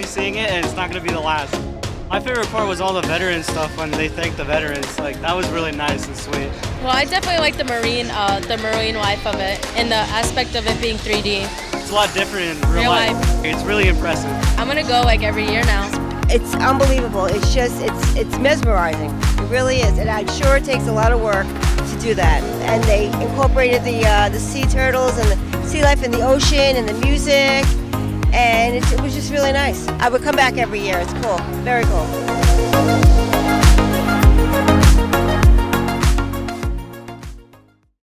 seeing it, and it's not going to be the last. My favorite part was all the veteran stuff when they thanked the veterans. Like, that was really nice and sweet. Well, I definitely like the marine life of it, and the aspect of it being 3D. It's a lot different in real life. It's really impressive. I'm gonna go like every year now. It's unbelievable. It's just, it's mesmerizing. It really is. And I'm sure it takes a lot of work to do that. And they incorporated the sea turtles and the sea life in the ocean and the music. And it was just really nice. I would come back every year. It's cool. Very cool.